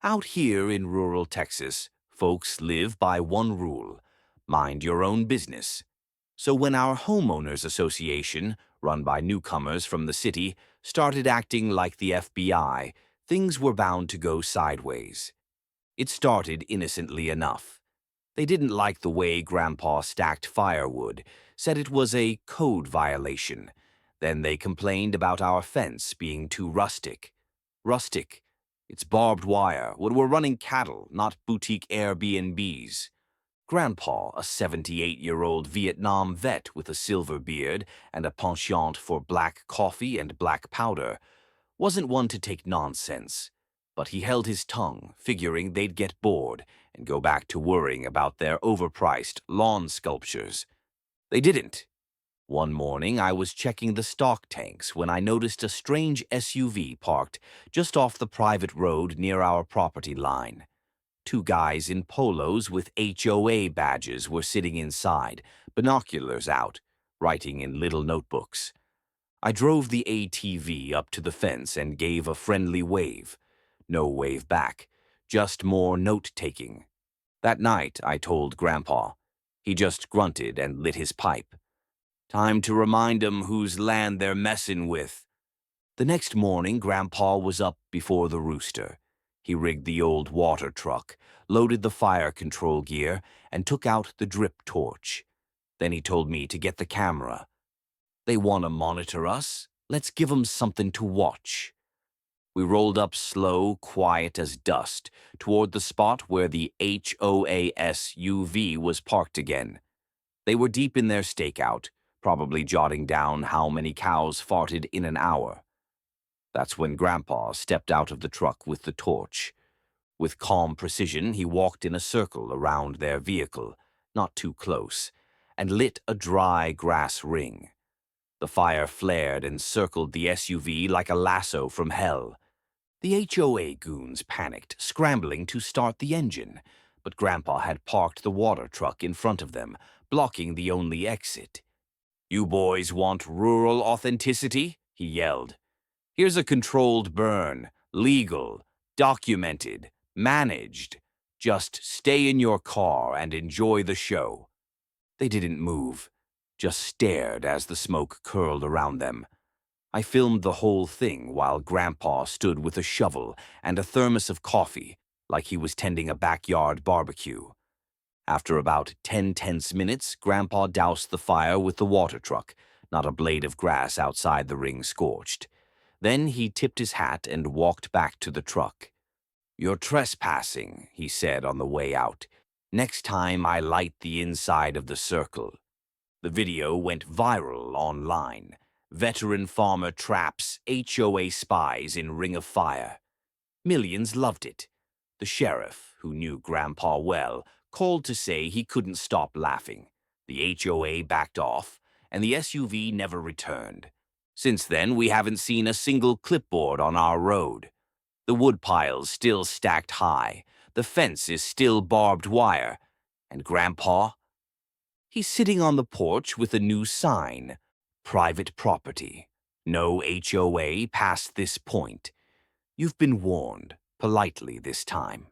Out here in rural Texas, folks live by one rule: mind your own business. So when our homeowners association, run by newcomers from the city, started acting like the FBI, things were bound to go sideways. It started innocently enough. They didn't like the way Grandpa stacked firewood, said it was a code violation. Then they complained about our fence being too rustic. Rustic? It's barbed wire when we're running cattle, not boutique Airbnbs. Grandpa, a 78-year-old Vietnam vet with a silver beard and a penchant for black coffee and black powder, wasn't one to take nonsense. But he held his tongue, figuring they'd get bored and go back to worrying about their overpriced lawn sculptures. They didn't. One morning, I was checking the stock tanks when I noticed a strange SUV parked just off the private road near our property line. Two guys in polos with HOA badges were sitting inside, binoculars out, writing in little notebooks. I drove the ATV up to the fence and gave a friendly wave. No wave back, just more note-taking. That night, I told Grandpa. He just grunted and lit his pipe. Time to remind 'em whose land they're messin' with. The next morning, Grandpa was up before the rooster. He rigged the old water truck, loaded the fire control gear, and took out the drip torch. Then he told me to get the camera. They want to monitor us. Let's give 'em something to watch. We rolled up slow, quiet as dust, toward the spot where the HOA SUV was parked again. They were deep in their stakeout, probably jotting down how many cows farted in an hour. That's when Grandpa stepped out of the truck with the torch. With calm precision, he walked in a circle around their vehicle, not too close, and lit a dry grass ring. The fire flared and circled the SUV like a lasso from hell. The HOA goons panicked, scrambling to start the engine, but Grandpa had parked the water truck in front of them, blocking the only exit. "You boys want rural authenticity?" he yelled. "Here's a controlled burn, legal, documented, managed. Just stay in your car and enjoy the show." They didn't move, just stared as the smoke curled around them. I filmed the whole thing while Grandpa stood with a shovel and a thermos of coffee, like he was tending a backyard barbecue. After about 10 tense minutes, Grandpa doused the fire with the water truck, not a blade of grass outside the ring scorched. Then he tipped his hat and walked back to the truck. "You're trespassing," he said on the way out. "Next time I light the inside of the circle." The video went viral online. Veteran farmer traps HOA spies in ring of fire. Millions loved it. The sheriff, who knew Grandpa well, called to say he couldn't stop laughing. The HOA backed off, and the SUV never returned. Since then, we haven't seen a single clipboard on our road. The woodpile's still stacked high, the fence is still barbed wire, and Grandpa? He's sitting on the porch with a new sign: private property. No HOA past this point. You've been warned, politely this time.